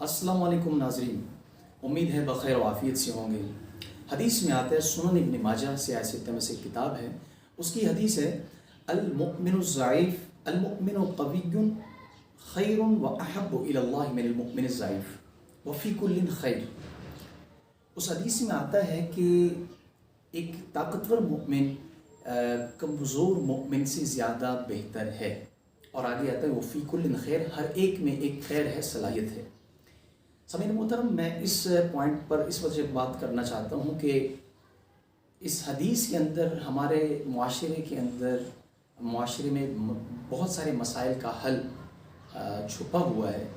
अस्सलाम वालेकुम नाज़रीन, उम्मीद है बख़ैर आफ़ियत से होंगे। हदीस में आता है, सुनन इब्न माजा से ऐसे में से किताब है, उसकी हदीस है अल-मुअमिनु ज़ईफ़ अल-मुअमिनु क़विय्युन ख़ैरुन व अहब्बु इलल्लाहि मिनल मुअमिनि ज़ईफ़ व फ़ी कुल्लिन ख़ैर। उस हदीस में आता है कि एक ताकतवर मुअमिन कमज़ोर मुअमिन से ज़्यादा बेहतर है, और आगे आता है वो फ़ी कुल्लिन ख़ैर, हर एक में एक खैर है, सलाहियत है। सामीन मोहतरम, मैं इस पॉइंट पर इस वजह से बात करना चाहता हूँ कि इस हदीस के अंदर हमारे मुआशरे में बहुत सारे मसाइल का हल छुपा हुआ है।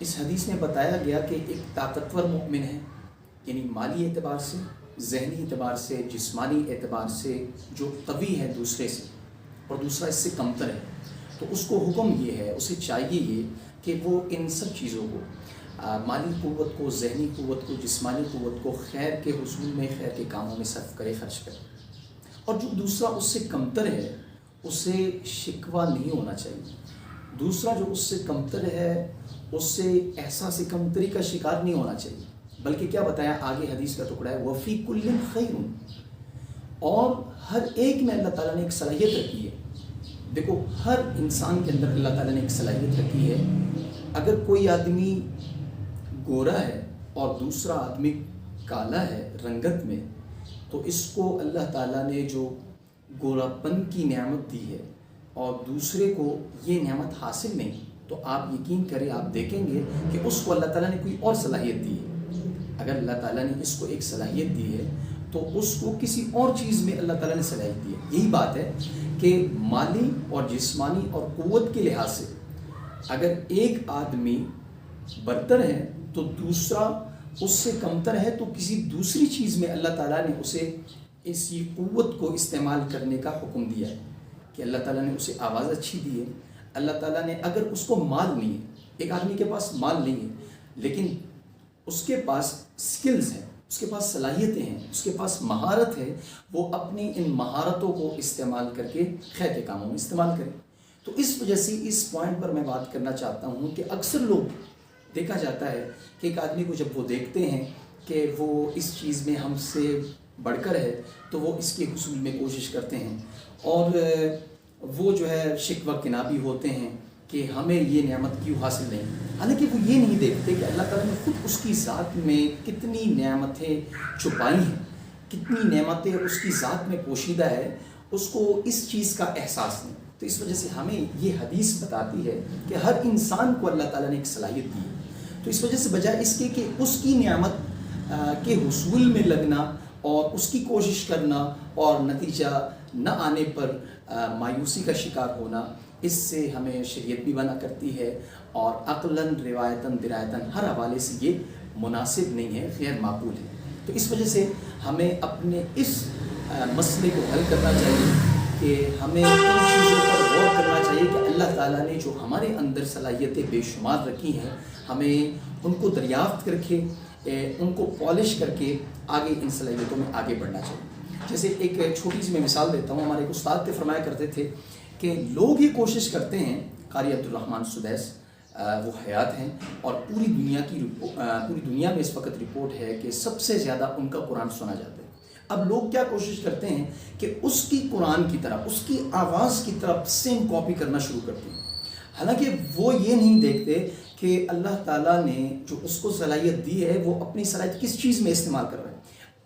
इस हदीस में बताया गया कि एक ताकतवर मुमिन है, यानी माली एतबार से, ज़हनी एतबार से, जिस्मानी एतबार से जो कवी है दूसरे से, और दूसरा इससे कमतर है, तो उसको हुक्म ये है, उसे चाहिए ये कि वो इन सब चीज़ों को, माली क़ुव्वत को, ज़हनी क़ुव्वत को, जिस्मानी क़ुव्वत को खैर के हुसूल में, खैर के कामों में सर्फ करे, खर्च करे। और जो दूसरा उससे कमतर है उसे शिकवा नहीं होना चाहिए। दूसरा जो उससे कमतर है उससे एहसास कमतरी का शिकार नहीं होना चाहिए, बल्कि क्या बताया आगे हदीस का टुकड़ा है, वफ़ी कुल्लिन खैरुन, और हर एक में अल्लाह ताला ने एक सलाहियत रखी है। देखो, हर इंसान के अंदर अल्लाह ताला ने एक सलाहियत रखी है। अगर कोई आदमी गोरा है और दूसरा आदमी काला है रंगत में, तो इसको अल्लाह ताला ने जो गोरापन की नेमत दी है और दूसरे को ये नेमत हासिल नहीं, तो आप यकीन करें, आप देखेंगे कि उसको अल्लाह ताला ने कोई और सलाहियत दी है। अगर अल्लाह ताला ने इसको एक सलाहियत दी है तो उसको किसी और चीज़ में अल्लाह ताला ने सलाहियत दी है। यही बात है कि माली और जिस्मानी और क़ुव्वत के लिहाज से अगर एक आदमी बरतर है तो दूसरा उससे कमतर है, तो किसी दूसरी चीज़ में अल्लाह ताला ने उसे इसी क़ुव्वत को इस्तेमाल करने का हुक्म दिया है। कि अल्लाह ताला ने उसे आवाज़ अच्छी दी है, अल्लाह ताला ने, अगर उसको माल नहीं है, एक आदमी के पास माल नहीं है लेकिन उसके पास स्किल्स हैं, उसके पास सलाहियतें हैं, उसके पास महारत है, वो अपनी इन महारतों को इस्तेमाल करके खैर के कामों में इस्तेमाल करें। तो इस वजह से इस पॉइंट पर मैं बात करना चाहता हूँ कि अक्सर लोग, देखा जाता है कि एक आदमी को जब वो देखते हैं कि वो इस चीज़ में हमसे बढ़कर है, तो वो इसके हुसूल में कोशिश करते हैं, और वो जो है शिकवा किनाबी होते हैं कि हमें ये नेमत क्यों हासिल नहीं। हालांकि वो ये नहीं देखते कि अल्लाह ताला ने खुद उसकी ज़ात में कितनी नेमतें छुपाई हैं, कितनी नेमतें उसकी ज़ात में पोशीदा है, उसको इस चीज़ का एहसास नहीं। तो इस वजह से हमें ये हदीस बताती है कि हर इंसान को अल्लाह ताला ने एक सलाहियत दी है। तो इस वजह से बजाय इसके कि उसकी नेमत के हुसूल में लगना और उसकी कोशिश करना और नतीजा न आने पर मायूसी का शिकार होना, इससे हमें शरीयत भी मना करती है, और अक़लन, रिवायतन, दिरायतन हर हवाले से ये मुनासिब नहीं है, गैर माकूल है। तो इस वजह से हमें अपने इस मसले को हल करना चाहिए कि हमें इन चीज़ों पर गौर करना चाहिए कि अल्लाह ताला ने जो हमारे अंदर सलाहियतें बेशुमार रखी हैं, हमें उनको दरियाफ्त करके, उनको पॉलिश करके आगे इन सलाहियतों में आगे बढ़ना चाहिए। जैसे एक छोटी सी मैं मिसाल देता हूँ, हमारे एक उस्ताद फरमाया करते थे कि लोग ये कोशिश करते हैं, कारी अब्दुर्रहमान सुदैस वो हयात हैं, और पूरी दुनिया में इस वक्त रिपोर्ट है कि सबसे ज़्यादा उनका कुरान सुना जाता है। अब लोग क्या कोशिश करते हैं कि उसकी कुरान की तरफ, उसकी आवाज़ की तरफ सेम कॉपी करना शुरू करते हैं। हालांकि वो ये नहीं देखते कि अल्लाह ताला ने जो उसको सलाहियत दी है, वो अपनी सलाहियत किस चीज़ में इस्तेमाल कर रहा है,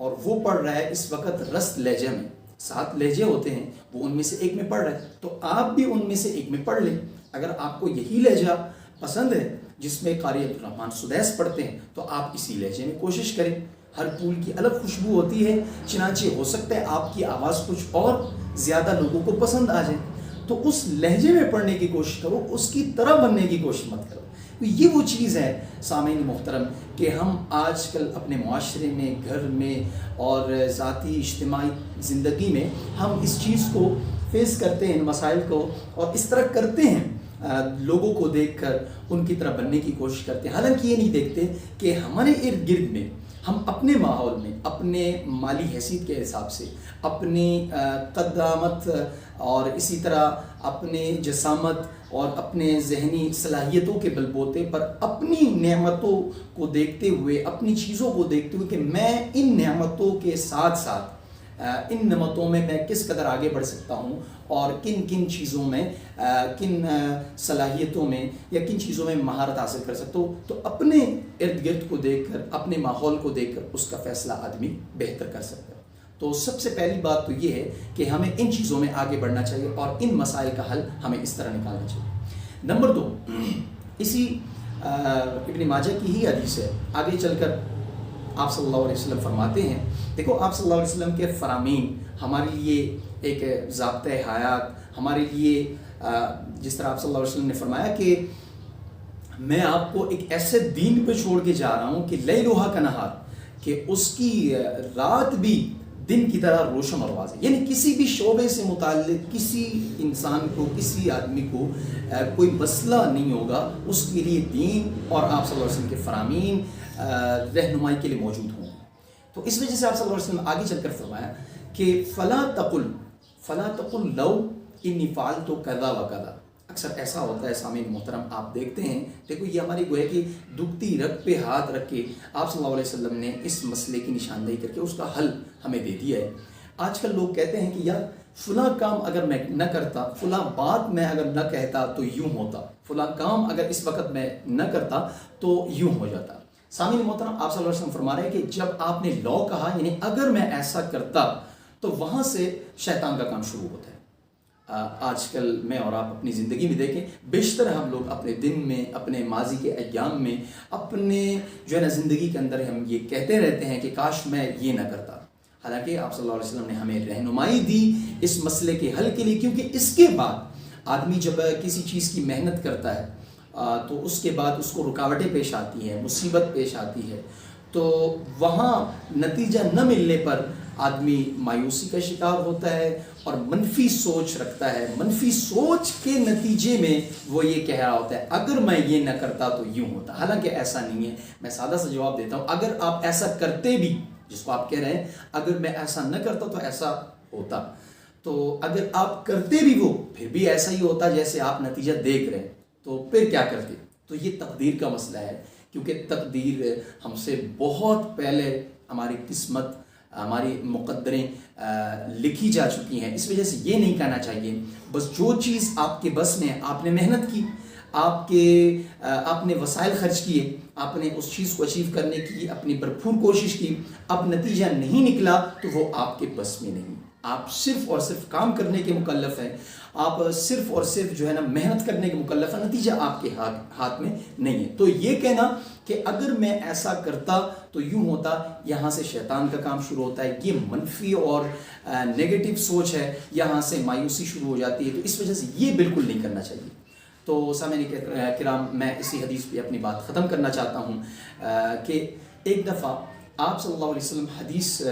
और वो पढ़ रहा है इस वक्त रस्त लहजे में। 7 लहजे होते हैं, वो उनमें से एक में पढ़ रहा है, तो आप भी उनमें से एक में पढ़ लें। अगर आपको यही लहजा पसंद है जिसमें कारी अब्दुर्रहमान सुदैस पढ़ते हैं, तो आप इसी लहजे में कोशिश करें। हर फूल की अलग खुशबू होती है, चनाचे हो सकता है आपकी आवाज़ कुछ और ज़्यादा लोगों को पसंद आ जाए, तो उस लहजे में पढ़ने की कोशिश करो, उसकी तरह बनने की कोशिश मत करो। तो ये वो चीज़ है सामीन मोहतरम कि हम आजकल अपने मुआशरे में, घर में और ज़ाती इज्तिमाई ज़िंदगी में हम इस चीज़ को फेस करते हैं, इन मसाइल को, और इस तरह करते हैं, लोगों को देखकर उनकी तरह बनने की कोशिश करते हैं। हालांकि ये नहीं देखते कि हमारे इर्द गिर्द में हम अपने माहौल में, अपने माली हैसियत के हिसाब से, अपनी कद्दामत और इसी तरह अपने जसामत اور اپنے ذہنی صلاحیتوں کے بل بوتے پر اپنی نعمتوں کو دیکھتے ہوئے، اپنی چیزوں کو دیکھتے ہوئے کہ میں ان نعمتوں کے ساتھ ساتھ ان نعمتوں میں کس قدر آگے بڑھ سکتا ہوں، اور کن کن چیزوں میں، کن صلاحیتوں میں یا کن چیزوں میں مہارت حاصل کر سکتا ہوں، تو اپنے ارد گرد کو دیکھ کر، اپنے ماحول کو دیکھ کر اس کا فیصلہ آدمی بہتر کر سکتا ہے۔ تو سب سے پہلی بات تو یہ ہے کہ ہمیں ان چیزوں میں آگے بڑھنا چاہیے اور ان مسائل کا حل ہمیں اس طرح نکالنا چاہیے۔ نمبر 2، اسی ابن ماجہ کی ہی حدیث ہے، آگے چل کر آپ صلی اللہ علیہ وسلم فرماتے ہیں، دیکھو آپ صلی اللہ علیہ وسلم کے فرامین ہمارے لیے ایک ضابطۂ حیات، ہمارے لیے جس طرح آپ صلی اللہ علیہ وسلم نے فرمایا کہ میں آپ کو ایک ایسے دین پہ چھوڑ کے جا رہا ہوں کہ لیلھا کنہار، کہ اس کی رات بھی دن کی طرح روشن اور واضح، یعنی کسی بھی شعبے سے متعلق کسی انسان کو، کسی آدمی کو کوئی مسئلہ نہیں ہوگا، اس کے لیے دین اور آپ صلی اللہ علیہ وسلم کے فرامین رہنمائی کے لیے موجود ہوں۔ تو اس وجہ سے آپ صلی اللہ علیہ وسلم آگے چل کر فرمایا کہ فلا تقل لو انی فعلت کذا و کذا۔ اکثر ایسا ہوتا ہے سامعین محترم، آپ دیکھتے ہیں، دیکھو یہ ہماری گویا کہ دکھتی رگ پہ ہاتھ رکھ کے آپ صلی اللہ علیہ وسلم نے اس مسئلے کی نشاندہی کر کے اس کا حل ہمیں دے دیا ہے۔ آج کل لوگ کہتے ہیں کہ یار فلاں کام اگر میں نہ کرتا، فلاں بات میں اگر نہ کہتا تو یوں ہوتا، فلاں کام اگر اس وقت میں نہ کرتا تو یوں ہو جاتا۔ سامعین محترم، آپ صلی اللہ علیہ وسلم فرما رہے ہیں کہ جب آپ نے لو کہا، یعنی اگر میں ایسا کرتا، تو وہاں سے شیطان کا کام شروع ہوتا ہے۔ آج کل میں اور آپ اپنی زندگی میں دیکھیں، بیشتر ہم لوگ اپنے دن میں، اپنے ماضی کے ایام میں، اپنے جو ہے نا زندگی کے اندر ہم یہ کہتے رہتے ہیں کہ کاش میں یہ نہ کرتا۔ حالانکہ آپ صلی اللہ علیہ وسلم نے ہمیں رہنمائی دی اس مسئلے کے حل کے لیے، کیونکہ اس کے بعد آدمی جب کسی چیز کی محنت کرتا ہے تو اس کے بعد اس کو رکاوٹیں پیش آتی ہیں، مصیبت پیش آتی ہے، تو وہاں نتیجہ نہ ملنے پر آدمی مایوسی کا شکار ہوتا ہے اور منفی سوچ رکھتا ہے۔ منفی سوچ کے نتیجے میں وہ یہ کہہ رہا ہوتا ہے اگر میں یہ نہ کرتا تو یوں ہوتا۔ حالانکہ ایسا نہیں ہے۔ میں سادہ سا جواب دیتا ہوں، اگر آپ ایسا کرتے بھی، جس کو آپ کہہ رہے ہیں اگر میں ایسا نہ کرتا تو ایسا ہوتا، تو اگر آپ کرتے بھی وہ پھر بھی ایسا ہی ہوتا جیسے آپ نتیجہ دیکھ رہے ہیں، تو پھر کیا کرتے؟ تو یہ تقدیر کا مسئلہ ہے، کیونکہ تقدیر ہم سے بہت پہلے ہماری قسمت، ہماری مقدریں لکھی جا چکی ہیں۔ اس وجہ سے یہ نہیں کہنا چاہیے بس جو چیز آپ کے بس میں، آپ نے محنت کی، آپ نے وسائل خرچ کیے، آپ نے اس چیز کو اچیو کرنے کی اپنی بھرپور کوشش کی، اب نتیجہ نہیں نکلا تو وہ آپ کے بس میں نہیں۔ آپ صرف اور صرف کام کرنے کے مکلف ہیں، آپ صرف اور صرف جو ہے نا محنت کرنے کے مکلف ہیں، نتیجہ آپ کے ہاتھ میں نہیں ہے۔ تو یہ کہنا کہ اگر میں ایسا کرتا تو یوں ہوتا، یہاں سے شیطان کا کام شروع ہوتا ہے، یہ منفی اور نیگیٹو سوچ ہے، یہاں سے مایوسی شروع ہو جاتی ہے۔ تو اس وجہ سے یہ بالکل نہیں کرنا چاہیے۔ تو سامعین کرام، میں اسی حدیث پہ اپنی بات ختم کرنا چاہتا ہوں کہ ایک دفعہ آپ صلی اللہ علیہ وسلم حدیث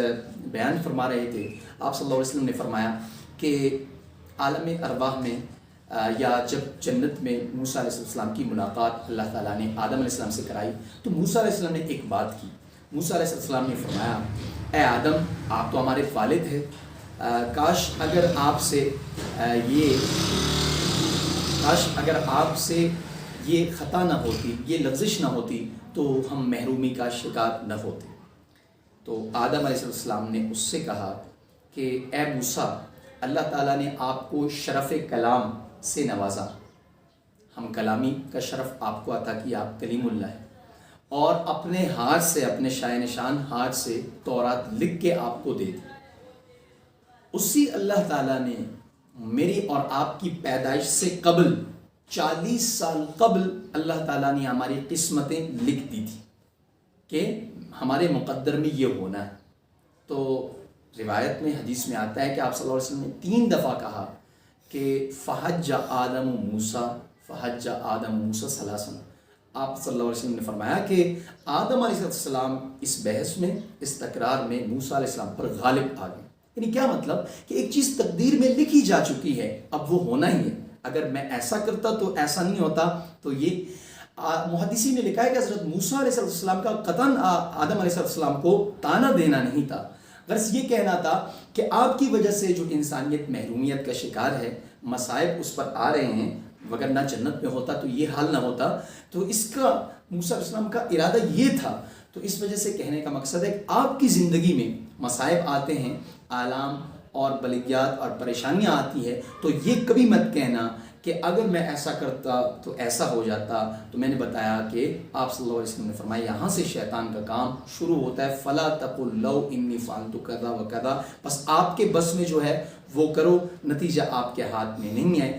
بیان فرما رہے تھے۔ آپ صلی اللہ علیہ وسلم نے فرمایا کہ عالم ارواح میں یا جب جنت میں موسیٰ علیہ السلام کی ملاقات اللہ تعالیٰ نے آدم علیہ السلام سے کرائی، تو موسیٰ علیہ السلام نے ایک بات کی۔ موسیٰ علیہ السلام نے فرمایا، اے آدم، آپ تو ہمارے والد ہیں، کاش اگر آپ سے یہ خطا نہ ہوتی، یہ لغزش نہ ہوتی، تو ہم محرومی کا شکار نہ ہوتے۔ تو آدم علیہ السلام نے اس سے کہا کہ اے موسیٰ، اللہ تعالیٰ نے آپ کو شرف کلام سے نوازا، ہم کلامی کا شرف آپ کو عطا کیا، آپ کلیم اللہ ہیں، اور اپنے ہاتھ سے، اپنے شائن نشان ہاتھ سے تورات لکھ کے آپ کو دے دی۔ اسی اللہ تعالیٰ نے میری اور آپ کی پیدائش سے قبل 40 سال قبل اللہ تعالیٰ نے ہماری قسمتیں لکھ دی تھی کہ ہمارے مقدر میں یہ ہونا ہے۔ تو روایت میں، حدیث میں آتا ہے کہ آپ صلی اللہ علیہ وسلم نے 3 دفعہ کہا کہ فحج آدم موسیٰ ثلاثاً۔ آپ صلی اللہ علیہ وسلم نے فرمایا کہ آدم علیہ السلام اس بحث میں، اس تکرار میں موسیٰ علیہ السلام پر غالب آ گئے۔ یعنی کیا مطلب کہ ایک چیز تقدیر میں لکھی جا چکی ہے، اب وہ ہونا ہی ہے۔ اگر میں ایسا کرتا تو ایسا نہیں ہوتا۔ تو یہ محدثین نے لکھا ہے کہ حضرت موسیٰ علیہ السلام کا قطعاً آدم علیہ السلام کو طعنہ دینا نہیں تھا، غرض یہ کہنا تھا کہ آپ کی وجہ سے جو انسانیت محرومیت کا شکار ہے، مصائب اس پر آ رہے ہیں، वगरना जन्नत में होता तो ये हाल ना होता। तो इसका मूसा अलैहिस्सलाम का इरादा ये था। तो इस वजह से कहने का मकसद है कि आपकी ज़िंदगी में मसाइब आते हैं, आलाम और बलियात और परेशानियां आती है, तो ये कभी मत कहना कि अगर मैं ऐसा करता तो ऐसा हो जाता। तो मैंने बताया कि आप सल्लल्लाहु अलैहि वसल्लम ने फरमाया यहाँ से शैतान का काम शुरू होता है, फ़ला तक़ुल लौ इन्नी फ़अल्तु कज़ा व कज़ा, बस आपके बस में जो है वो करो, नतीजा आपके हाथ में नहीं है।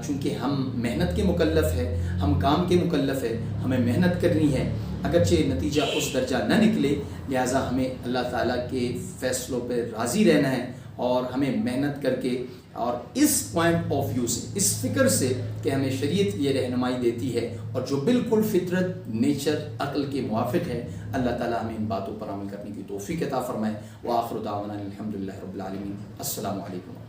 चूँकि हम मेहनत के मुकल्लफ़ है, हम काम के मुकल्लफ़ है, हमें मेहनत करनी है, अगरचे नतीजा उस दर्जा न निकले, लिहाजा हमें अल्लाह ताला के फ़ैसलों पर राज़ी रहना है और हमें मेहनत करके, और इस पॉइंट ऑफ व्यू से, इस फ़िक्र से कि हमें शरीयत ये रहनुमाई देती है और जो बिल्कुल फितरत, नेचर, अक्ल के मुवाफ़िक है, अल्लाह ताला हमें इन बातों पर अमल करने की तौफ़ीक़ अता फ़रमाए। व आख़िरु दावाना अनिल हम्दुलिल्लाहि रब्बिल आलमीन। अस्सलामु अलैकुम।